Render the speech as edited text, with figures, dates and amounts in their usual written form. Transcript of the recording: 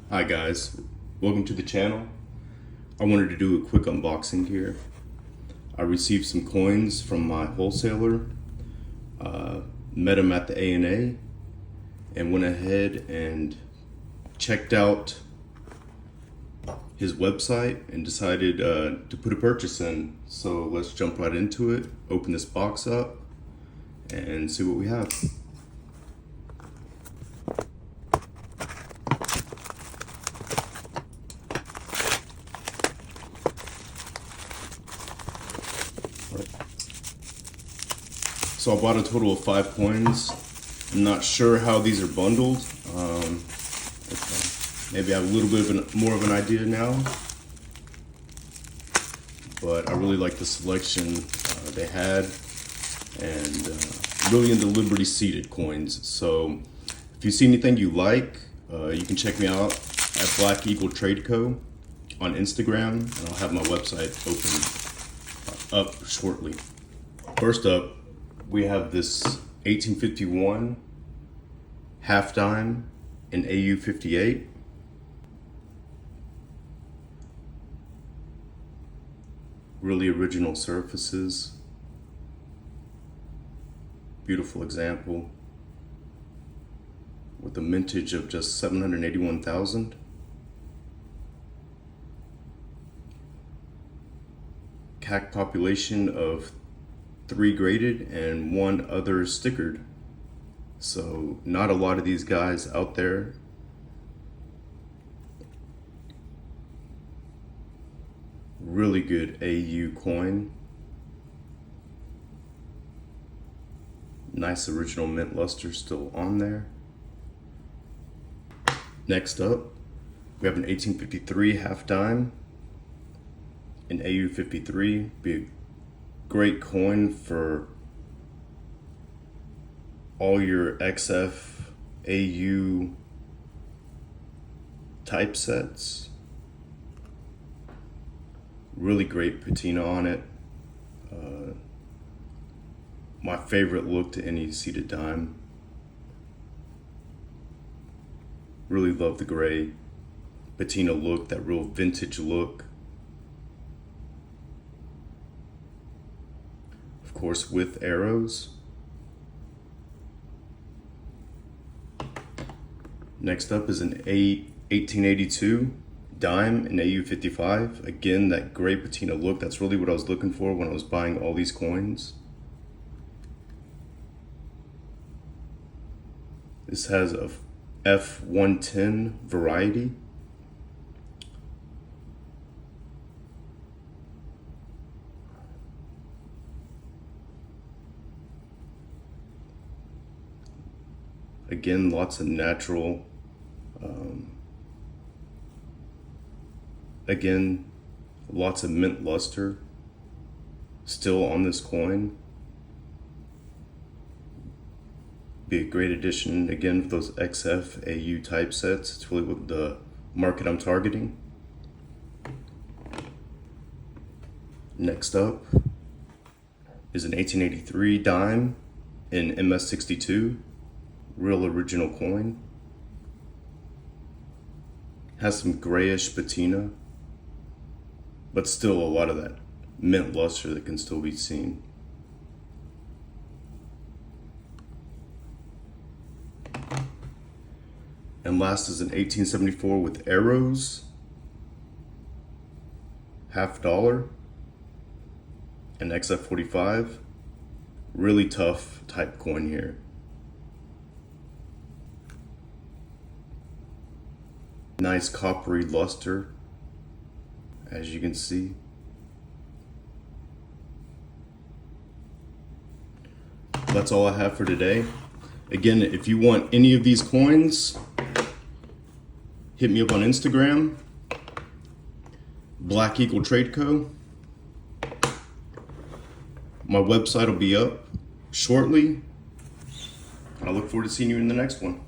Hi guys, welcome to the channel. I wanted to do a quick unboxing here. I received some coins from my wholesaler, met him at the ANA, and went ahead and checked out his website and decided to put a purchase in. So let's jump right into it, open this box up, and see what we have. So I bought a total of 5 coins. I'm not sure how these are bundled. Maybe I have a little bit more of an idea now. But I really like the selection they had, and really into Liberty seated coins. So if you see anything you like, you can check me out at Black Eagle Trade Co. on Instagram, and I'll have my website open up shortly. First up, we have this 1851 half dime in AU 58. Really original surfaces. Beautiful example with a mintage of just 781,000. CAC population of 3 graded and 1 other stickered. So not a lot of these guys out there. Really good AU coin. Nice original mint luster still on there. Next up, we have an 1853 half dime in AU 53. Be a great coin for all your XF AU typesets. Really great patina on it. My favorite look to any seated dime. Really love the gray patina look, that real vintage look. Of course, with arrows. Next up is an 1882 dime in AU 55. Again, that gray patina look, that's really what I was looking for when I was buying all these coins. This has a F110 variety. Again, lots of natural, again, lots of mint luster still on this coin. Be a great addition, again, for those XF AU typesets. It's really what the market I'm targeting. Next up is an 1883 dime in MS62. Real original coin. Has some grayish patina, but still a lot of that mint luster that can still be seen. And last is an 1874 with arrows, $50, and XF45. Really tough type coin here. Nice coppery luster, as you can see. That's all I have for today. Again, if you want any of these coins, hit me up on Instagram, Black Eagle Trade Co. My website will be up shortly. I look forward to seeing you in the next one.